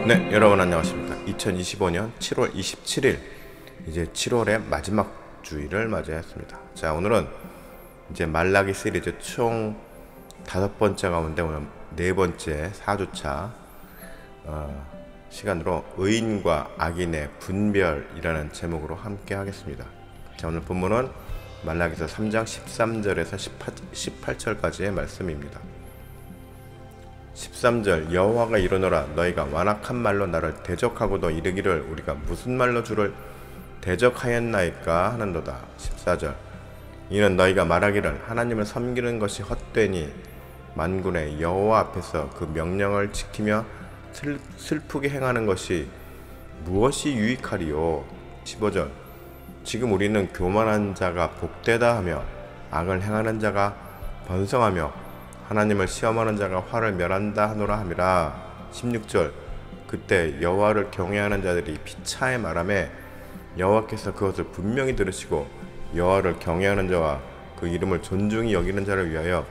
네, 여러분 안녕하십니까. 2025년 7월 27일, 이제 7월의 마지막 주일을 맞이했습니다. 자, 오늘은 이제 말라기 시리즈 총 5번째 가운데 오늘 4번째 4주차 시간으로 의인과 악인의 분별이라는 제목으로 함께 하겠습니다. 자, 오늘 본문은 말라기서 3장 13절에서 18절까지의 말씀입니다. 13절 여호와가 이르노라 너희가 완악한 말로 나를 대적하고도 이르기를 우리가 무슨 말로 주를 대적하였나이까 하는도다. 14절 이는 너희가 말하기를 하나님을 섬기는 것이 헛되니 만군의 여호와 앞에서 그 명령을 지키며 슬프게 행하는 것이 무엇이 유익하리요. 15절 지금 우리는 교만한 자가 복되다 하며 악을 행하는 자가 번성하며 하나님을 시험하는 자가 화를 멸한다 하노라 함이라. 16절 그때 여호와를 경외하는 자들이 피차에 말하매 여호와께서 그것을 분명히 들으시고 여호와를 경외하는 자와 그 이름을 존중히 여기는 자를 위하여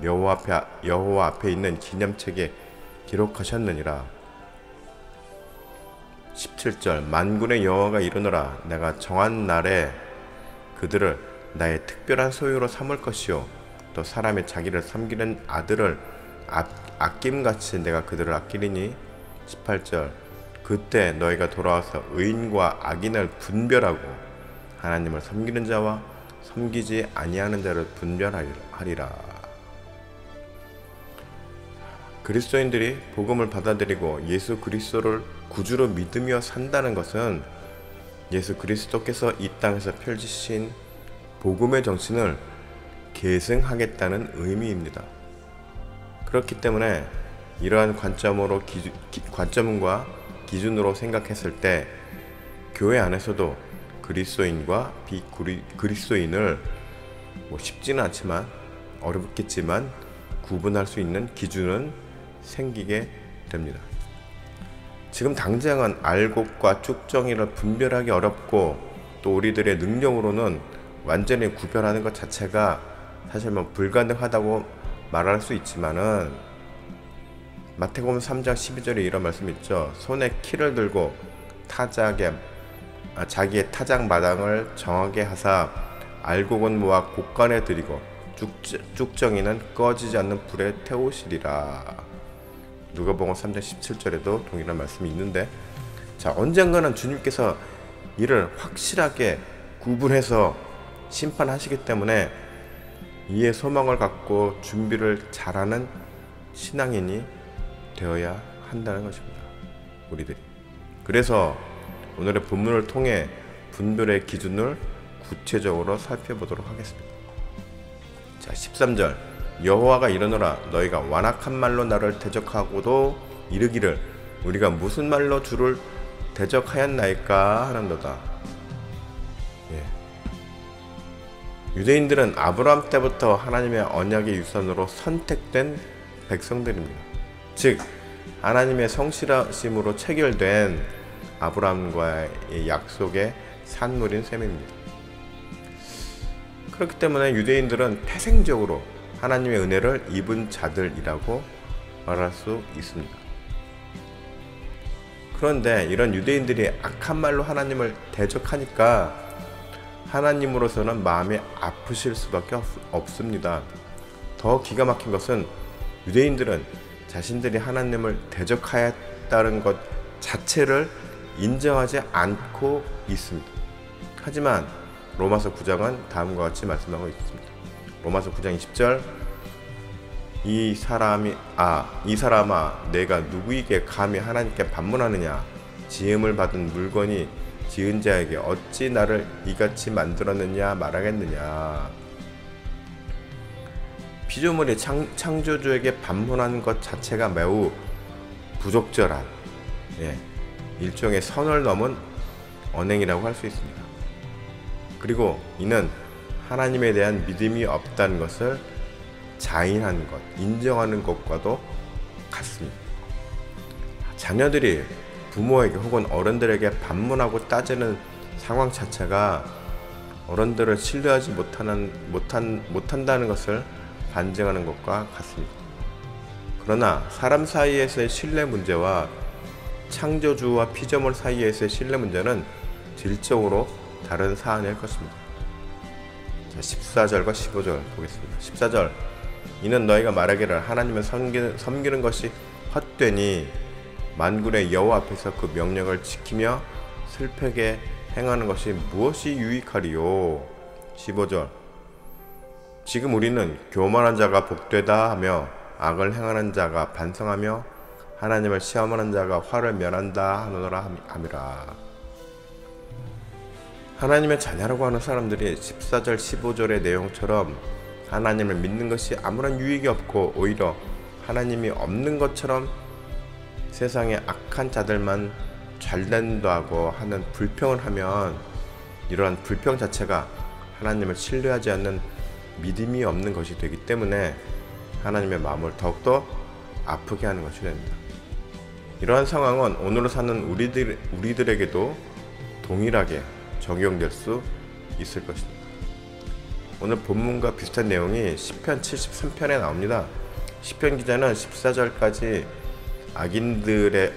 여호와 앞에 있는 기념책에 기록하셨느니라. 17절 만군의 여호와가 이르노라 내가 정한 날에 그들을 나의 특별한 소유로 삼을 것이요 또 사람이 자기를 섬기는 아들을 아낌같이 내가 그들을 아끼리니. 18절 그때 너희가 돌아와서 의인과 악인을 분별하고 하나님을 섬기는 자와 섬기지 아니하는 자를 분별하리라. 그리스도인들이 복음을 받아들이고 예수 그리스도를 구주로 믿으며 산다는 것은 예수 그리스도께서 이 땅에서 펼치신 복음의 정신을 계승하겠다는 의미입니다. 그렇기 때문에 이러한 관점과 기준으로 생각했을 때 교회 안에서도 그리스도인과 비그리스도인을 쉽지는 않지만 어렵겠지만 구분할 수 있는 기준은 생기게 됩니다. 지금 당장은 알곡과 쭉정이를 분별하기 어렵고 또 우리들의 능력으로는 완전히 구별하는 것 자체가 사실 불가능하다고 말할 수 있지만은 마태복음 3장 12절에 이런 말씀이 있죠. 손에 키를 들고 자기의 타작 마당을 정하게 하사 알곡은 모아 곳간에 들이고 쭉정이는 꺼지지 않는 불에 태우시리라. 누가복음 3장 17절에도 동일한 말씀이 있는데, 자, 언젠가는 주님께서 이를 확실하게 구분해서 심판하시기 때문에 이에 소망을 갖고 준비를 잘하는 신앙인이 되어야 한다는 것입니다. 우리들이. 그래서 오늘의 본문을 통해 분별의 기준을 구체적으로 살펴보도록 하겠습니다. 자, 13절 여호와가 이르노라 너희가 완악한 말로 나를 대적하고도 이르기를 우리가 무슨 말로 주를 대적하였나이까 하는도다. 유대인들은 아브라함 때부터 하나님의 언약의 유산으로 선택된 백성들입니다. 즉 하나님의 성실하심으로 체결된 아브라함과의 약속의 산물인 셈입니다. 그렇기 때문에 유대인들은 태생적으로 하나님의 은혜를 입은 자들이라고 말할 수 있습니다. 그런데 이런 유대인들이 악한 말로 하나님을 대적하니까 하나님으로서는 마음이 아프실 수밖에 없습니다. 더 기가 막힌 것은 유대인들은 자신들이 하나님을 대적하였다는 것 자체를 인정하지 않고 있습니다. 하지만 로마서 9장은 다음과 같이 말씀하고 있습니다. 로마서 9장 20절 이 사람아 내가 누구에게 감히 하나님께 반문하느냐 지음을 받은 물건이 지은 자에게 어찌 나를 이같이 만들었느냐 말하겠느냐. 피조물이 창조주에게 반문하는 것 자체가 매우 부적절한 일종의 선을 넘은 언행이라고 할 수 있습니다. 그리고 이는 하나님에 대한 믿음이 없다는 것을 자인하는 것, 인정하는 것과도 같습니다. 자녀들이 부모에게 혹은 어른들에게 반문하고 따지는 상황 자체가 어른들을 신뢰하지 못한다는 것을 반증하는 것과 같습니다. 그러나 사람 사이에서의 신뢰 문제와 창조주와 피조물 사이에서의 신뢰 문제는 질적으로 다른 사안일 것입니다. 자, 14절과 15절 보겠습니다. 14절, 이는 너희가 말하기를 하나님을 섬기는 것이 헛되니 만군의 여호와 앞에서 그 명령을 지키며 슬프게 행하는 것이 무엇이 유익하리요. 15절, 지금 우리는 교만한 자가 복되다 하며 악을 행하는 자가 반성하며 하나님을 시험하는 자가 화를 면한다 하노라 함이라. 하나님의 자녀라고 하는 사람들이 14절 15절의 내용처럼 하나님을 믿는 것이 아무런 유익이 없고 오히려 하나님이 없는 것처럼 세상의 악한 자들만 잘된다고 하는 불평을 하면 이러한 불평 자체가 하나님을 신뢰하지 않는 믿음이 없는 것이 되기 때문에 하나님의 마음을 더욱더 아프게 하는 것이 됩니다. 이러한 상황은 오늘 사는 우리들에게도 동일하게 적용될 수 있을 것입니다. 오늘 본문과 비슷한 내용이 시편 73편에 나옵니다. 시편 기자는 14절까지 악인들의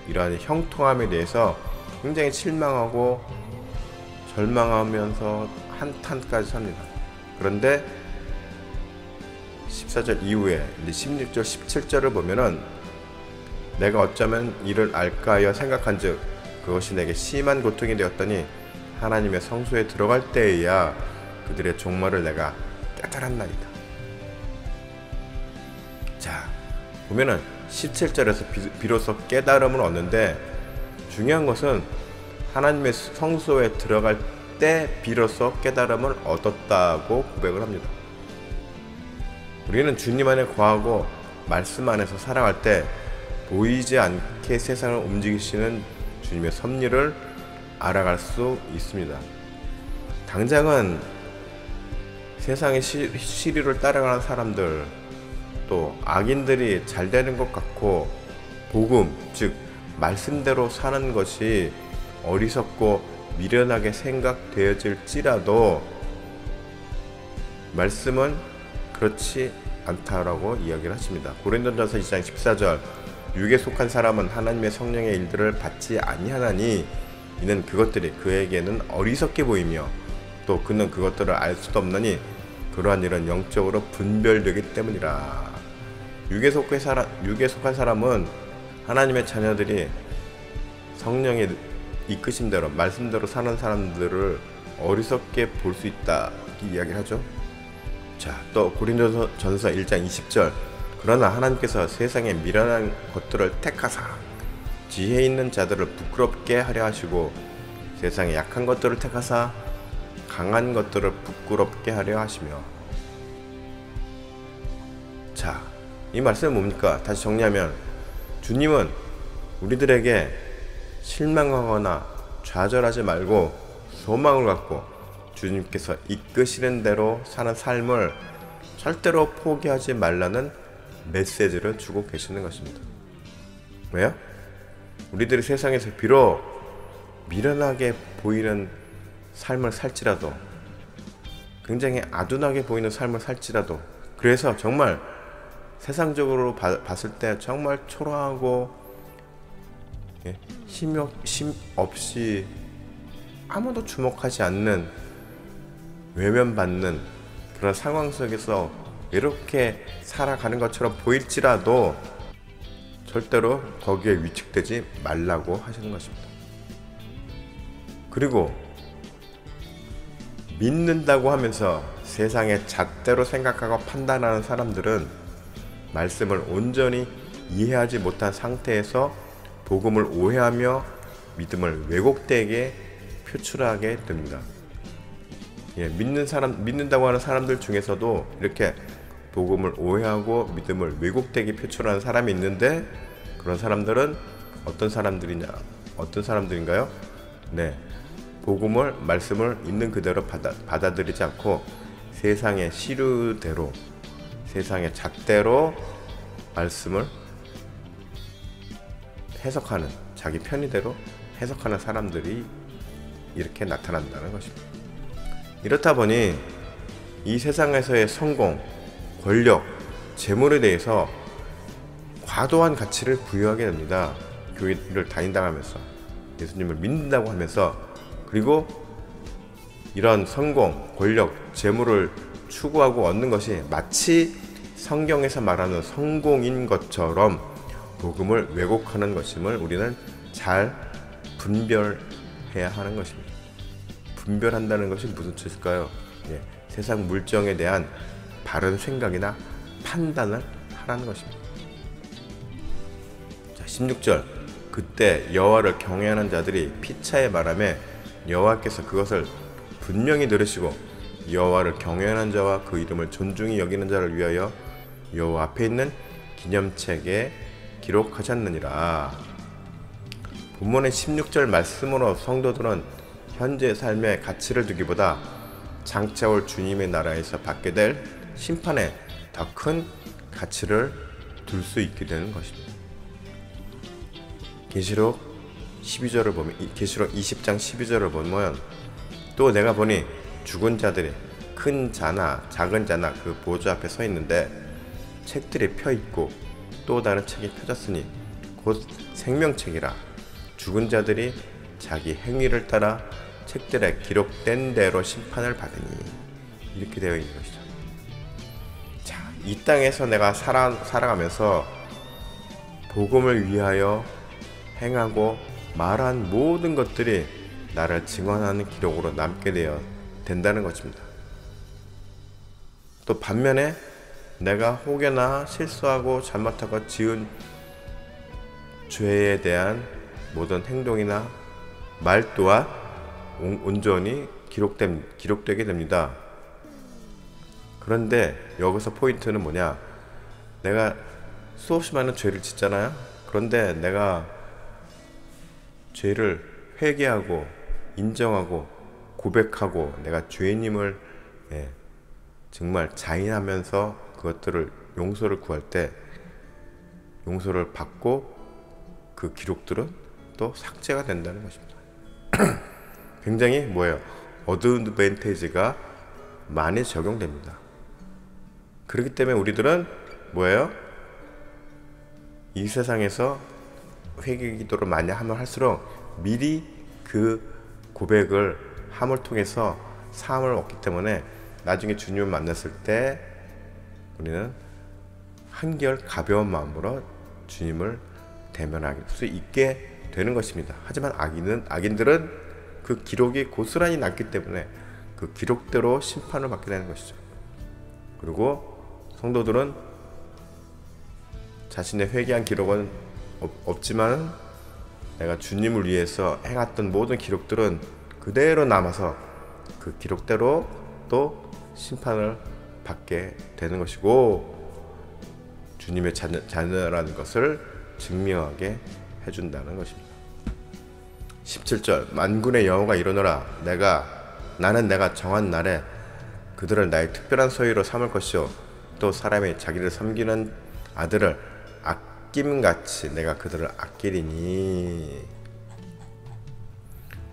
이러한 형통함에 대해서 굉장히 실망하고 절망하면서 한탄까지 삽니다. 그런데 14절 이후에 16절 17절을 보면은 내가 어쩌면 이를 알까 하여 생각한즉 그것이 내게 심한 고통이 되었더니 하나님의 성소에 들어갈 때에야 그들의 종말을 내가 깨달았나이다. 자, 보면은 17절에서 비로소 깨달음을 얻는데 중요한 것은 하나님의 성소에 들어갈 때 비로소 깨달음을 얻었다고 고백을 합니다. 우리는 주님 안에 거하고 말씀 안에서 살아갈 때 보이지 않게 세상을 움직이시는 주님의 섭리를 알아갈 수 있습니다. 당장은 세상의 시류를 따라가는 사람들, 또 악인들이 잘 되는 것 같고 복음, 즉 말씀대로 사는 것이 어리석고 미련하게 생각되어질지라도 말씀은 그렇지 않다라고 이야기를 하십니다. 고린도전서 2장 14절, 육에 속한 사람은 하나님의 성령의 일들을 받지 아니하나니 이는 그것들이 그에게는 어리석게 보이며 또 그는 그것들을 알 수도 없나니 그러한 일은 영적으로 분별되기 때문이라. 육에 속한 사람은 하나님의 자녀들이 성령의 이끄심대로 말씀대로 사는 사람들을 어리석게 볼 수 있다 이렇게 이야기를 하죠. 자, 또 고린도전서 1장 20절, 그러나 하나님께서 세상의 미련한 것들을 택하사 지혜 있는 자들을 부끄럽게 하려 하시고 세상의 약한 것들을 택하사 강한 것들을 부끄럽게 하려 하시며. 자, 이 말씀은 뭡니까? 다시 정리하면 주님은 우리들에게 실망하거나 좌절하지 말고 소망을 갖고 주님께서 이끄시는 대로 사는 삶을 절대로 포기하지 말라는 메시지를 주고 계시는 것입니다. 왜요? 우리들이 세상에서 비록 미련하게 보이는 삶을 살지라도, 굉장히 아둔하게 보이는 삶을 살지라도, 그래서 정말 세상적으로 봤을 때 정말 초라하고 힘 없이 아무도 주목하지 않는 외면받는 그런 상황 속에서 이렇게 살아가는 것처럼 보일지라도 절대로 거기에 위축되지 말라고 하시는 것입니다. 그리고 믿는다고 하면서 세상의 잣대로 생각하고 판단하는 사람들은 말씀을 온전히 이해하지 못한 상태에서 복음을 오해하며 믿음을 왜곡되게 표출하게 됩니다. 믿는다고 하는 사람들 중에서도 이렇게 복음을 오해하고 믿음을 왜곡되게 표출하는 사람이 있는데, 그런 사람들은 어떤 사람들인가요? 네, 복음을, 말씀을 있는 그대로 받아들이지 않고 세상의 시류대로, 세상의 잣대로 말씀을 해석하는, 자기 편의대로 해석하는 사람들이 이렇게 나타난다는 것입니다. 이렇다 보니 이 세상에서의 성공, 권력, 재물에 대해서 과도한 가치를 부여하게 됩니다. 교회를 다닌다고 하면서 예수님을 믿는다고 하면서 그리고 이런 성공, 권력, 재물을 추구하고 얻는 것이 마치 성경에서 말하는 성공인 것처럼 복음을 왜곡하는 것임을 우리는 잘 분별해야 하는 것입니다. 분별한다는 것이 무슨 뜻일까요? 세상 물정에 대한 바른 생각이나 판단을 하라는 것입니다. 자, 16절 그때 여호와를 경외하는 자들이 피차의 바람에 여호와께서 그것을 분명히 들으시고 여호와를 경외하는 자와 그 이름을 존중히 여기는 자를 위하여 여호와 앞에 있는 기념책에 기록하셨느니라. 본문의 16절 말씀으로 성도들은 현재 삶의 가치를 두기보다 장차 올 주님의 나라에서 받게 될 심판에 더 큰 가치를 둘 수 있게 되는 것입니다. 계시록 12절을 보면 계시록 20장 12절을 보면 또 내가 보니 죽은 자들이 큰 자나 작은 자나 그 보좌 앞에 서 있는데 책들이 펴 있고 또 다른 책이 펴졌으니 곧 생명책이라. 죽은 자들이 자기 행위를 따라 책들에 기록된 대로 심판을 받으니 이렇게 되어 있는 것이죠. 자, 이 땅에서 내가 살아가면서 복음을 위하여 행하고 말한 모든 것들이 나를 증언하는 기록으로 남게 되어 된다는 것입니다. 또 반면에 내가 혹여나 실수하고 잘못하고 지은 죄에 대한 모든 행동이나 말 또한 온전히 기록되게 됩니다. 그런데 여기서 포인트는 뭐냐? 내가 수없이 많은 죄를 짓잖아요. 그런데 내가 죄를 회개하고 인정하고 고백하고 내가 죄인임을 정말 자인하면서 그것들을 용서를 구할 때 용서를 받고 그 기록들은 또 삭제가 된다는 것입니다. 굉장히 어드밴티지가 많이 적용됩니다. 그렇기 때문에 우리들은 이 세상에서 회개 기도를 많이 하면 할수록 미리 그 고백을 함을 통해서 사함을 얻기 때문에 나중에 주님을 만났을 때 우리는 한결 가벼운 마음으로 주님을 대면할 수 있게 되는 것입니다. 하지만 악인들은 그 기록이 고스란히 남기 때문에 그 기록대로 심판을 받게 되는 것이죠. 그리고 성도들은 자신의 회개한 기록은 없지만 내가 주님을 위해서 행했던 모든 기록들은 그대로 남아서 그 기록대로 또 심판을 받게 되는 것이고 주님의 자녀라는 것을 증명하게 해준다는 것입니다. 17절 만군의 여호와가 이르노라 나는 내가 정한 날에 그들을 나의 특별한 소유로 삼을 것이요 또 사람이 자기를 섬기는 아들을 아낌같이 내가 그들을 아끼리니.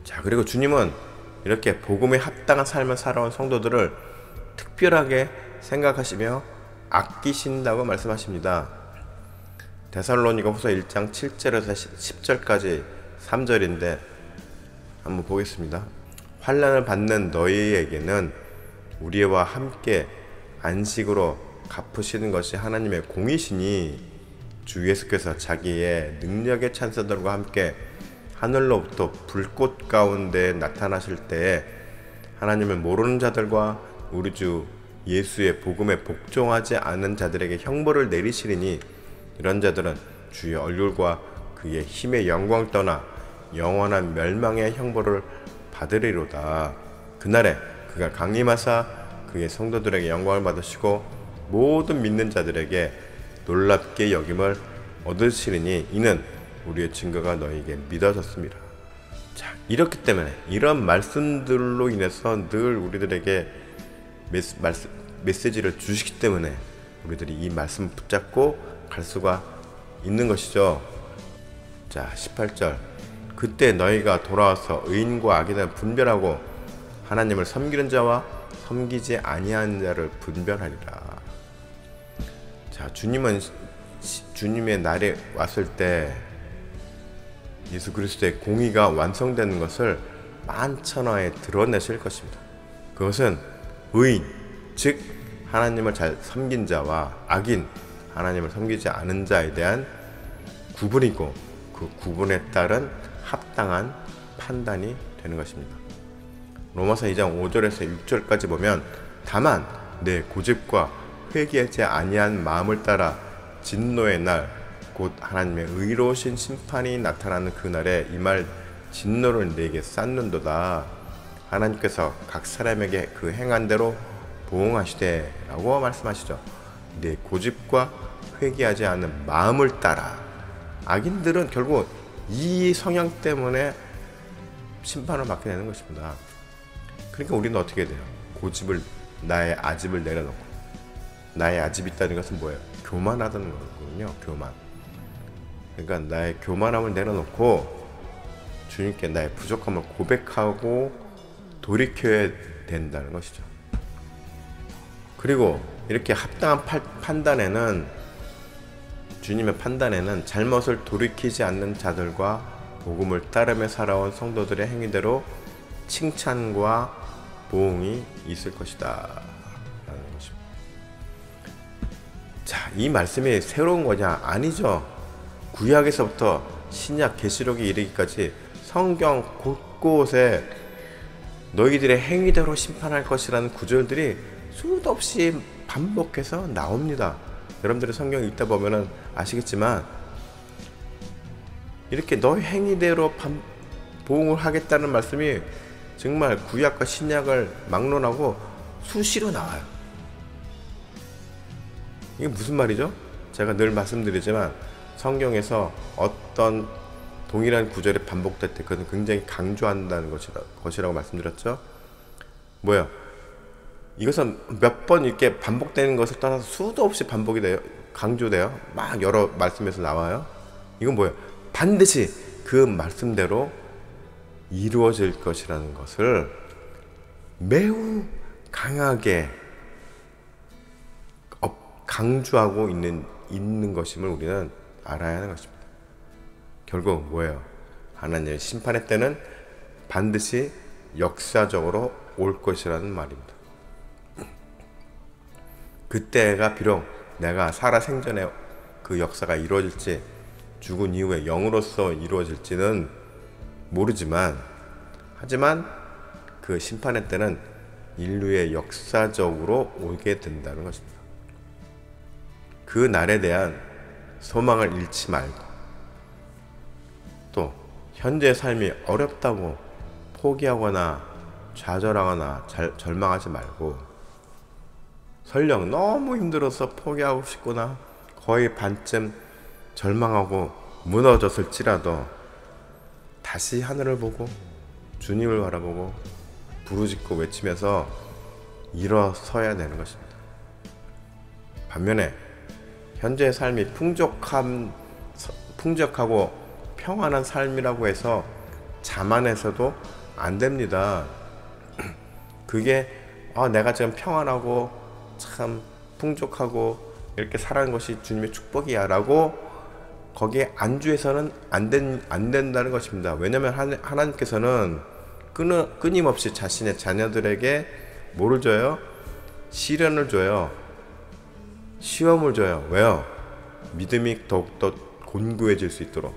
자, 그리고 주님은 이렇게 복음에 합당한 삶을 살아온 성도들을 특별하게 생각하시며 아끼신다고 말씀하십니다. 데살로니가후서 1장 7절에서 10절까지 3절인데 한번 보겠습니다. 환난을 받는 너희에게는 우리와 함께 안식으로 갚으시는 것이 하나님의 공이시니 주 예수께서 자기의 능력의 찬사들과 함께 하늘로부터 불꽃 가운데 나타나실 때에 하나님을 모르는 자들과 우리 주 예수의 복음에 복종하지 않은 자들에게 형벌을 내리시리니 이런 자들은 주의 얼굴과 그의 힘의 영광 떠나 영원한 멸망의 형벌을 받으리로다. 그날에 그가 강림하사 그의 성도들에게 영광을 받으시고 모든 믿는 자들에게 놀랍게 여김을 얻으시리니 이는 우리의 증거가 너희에게 믿어졌습니다. 자, 이렇기 때문에 이런 말씀들로 인해서 늘 우리들에게 메시지를 주시기 때문에 우리들이 이 말씀을 붙잡고 갈 수가 있는 것이죠. 자, 18절 그때 너희가 돌아와서 의인과 악인을 분별하고 하나님을 섬기는 자와 섬기지 아니하는 자를 분별하리라. 자, 주님은 주님의 날이 왔을 때 예수 그리스도의 공의가 완성되는 것을 만천하에 드러내실 것입니다. 그것은 의인, 즉 하나님을 잘 섬긴 자와 악인, 하나님을 섬기지 않은 자에 대한 구분이고, 그 구분에 따른 합당한 판단이 되는 것입니다. 로마서 2장 5절에서 6절까지 보면, 다만 내 고집과 회개하지 아니한 마음을 따라 진노의 날 곧 하나님의 의로우신 심판이 나타나는 그날에 이 말 진노를 내게 쌓는도다. 하나님께서 각 사람에게 그 행한 대로 보응하시되 라고 말씀하시죠. 내 고집과 회개하지 않는 마음을 따라. 악인들은 결국 이 성향 때문에 심판을 받게 되는 것입니다. 그러니까 우리는 어떻게 돼요? 고집을, 나의 아집을 내려놓고, 나의 아집이 있다는 것은 뭐예요? 교만하다는 거거든요. 교만. 그러니까 나의 교만함을 내려놓고 주님께 나의 부족함을 고백하고 돌이켜야 된다는 것이죠. 그리고 이렇게 합당한 판단에는, 주님의 판단에는 잘못을 돌이키지 않는 자들과 복음을 따르며 살아온 성도들의 행위대로 칭찬과 보응이 있을 것이다 라는 것입니다. 자, 이 말씀이 새로운 거냐? 아니죠. 구약에서부터 신약 계시록에 이르기까지 성경 곳곳에 너희들의 행위대로 심판할 것이라는 구절들이 수도 없이 반복해서 나옵니다. 여러분들이 성경 읽다 보면은 아시겠지만, 이렇게 너희 행위대로 보응을 하겠다는 말씀이 정말 구약과 신약을 막론하고 수시로 나와요. 이게 무슨 말이죠? 제가 늘 말씀드리지만, 성경에서 어떤 동일한 구절이 반복될 때 그것은 굉장히 강조한다는 것이라고 말씀드렸죠. 뭐야? 이것은 몇 번 이렇게 반복되는 것을 떠나서 수도 없이 반복이 돼요. 강조돼요. 막 여러 말씀에서 나와요. 이건 뭐예요? 반드시 그 말씀대로 이루어질 것이라는 것을 매우 강하게 강조하고 있는 것임을 우리는 알아야 하는 것입니다. 결국 뭐예요? 하나님의 심판의 때는 반드시 역사적으로 올 것이라는 말입니다. 그때가 비록 내가 살아 생전에 그 역사가 이루어질지, 죽은 이후에 영으로서 이루어질지는 모르지만, 하지만 그 심판의 때는 인류의 역사적으로 오게 된다는 것입니다. 그 날에 대한 소망을 잃지 말고, 또 현재의 삶이 어렵다고 포기하거나 좌절하거나 절망하지 말고, 설령 너무 힘들어서 포기하고 싶거나 거의 반쯤 절망하고 무너졌을지라도 다시 하늘을 보고 주님을 바라보고 부르짖고 외치면서 일어서야 되는 것입니다. 반면에 현재의 삶이 풍족하고 평안한 삶이라고 해서 자만해서도 안 됩니다. 그게 내가 지금 평안하고 참 풍족하고 이렇게 살아가는 것이 주님의 축복이야 라고 거기에 안주해서는 안 된다는 것입니다. 왜냐하면 하나님께서는 끊임없이 자신의 자녀들에게 뭐를 줘요? 시련을 줘요. 시험을 줘요. 왜요? 믿음이 더욱더 곤고해질 수 있도록.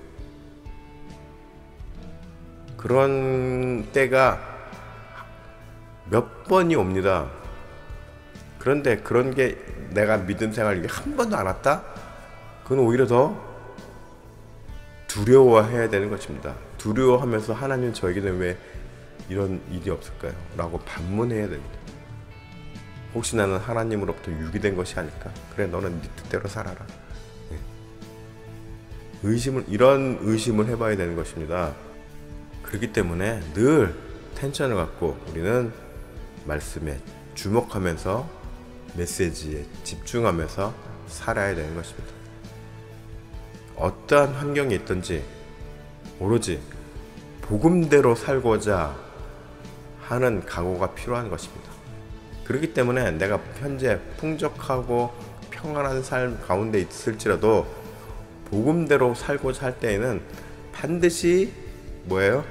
그런 때가 몇 번이 옵니다. 그런데 그런 게 내가 믿음 생활 한 번도 안 왔다? 그건 오히려 더 두려워해야 되는 것입니다. 두려워하면서 하나님 저에게는 왜 이런 일이 없을까요? 라고 반문해야 됩니다. 혹시 나는 하나님으로부터 유기된 것이 아닐까? 그래, 너는 네 뜻대로 살아라. 이런 의심을 해봐야 되는 것입니다. 그렇기 때문에 늘 텐션을 갖고 우리는 말씀에 주목하면서 메시지에 집중하면서 살아야 되는 것입니다. 어떠한 환경이 있든지 오로지 복음대로 살고자 하는 각오가 필요한 것입니다. 그렇기 때문에 내가 현재 풍족하고 평안한 삶 가운데 있을지라도 복음대로 살고자 할 때에는 반드시 뭐예요?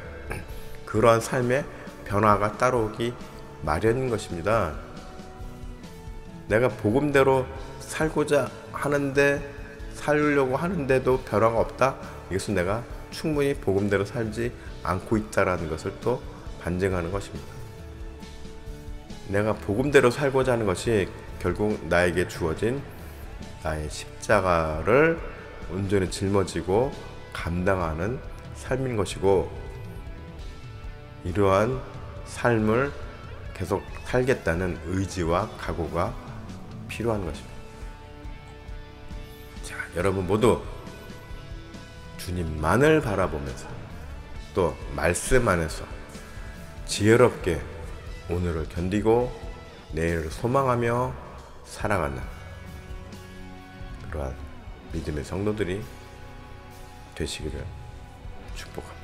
그러한 삶의 변화가 따라오기 마련인 것입니다. 내가 복음대로 살고자 하는데 살려고 하는데도 변화가 없다? 이것은 내가 충분히 복음대로 살지 않고 있다라는 것을 또 반증하는 것입니다. 내가 복음대로 살고자 하는 것이 결국 나에게 주어진 나의 십자가를 온전히 짊어지고 감당하는 삶인 것이고, 이러한 삶을 계속 살겠다는 의지와 각오가 필요한 것입니다. 자, 여러분 모두 주님만을 바라보면서 또 말씀 안에서 지혜롭게 오늘을 견디고 내일을 소망하며 살아가는 그러한 믿음의 성도들이 되시기를 축복합니다.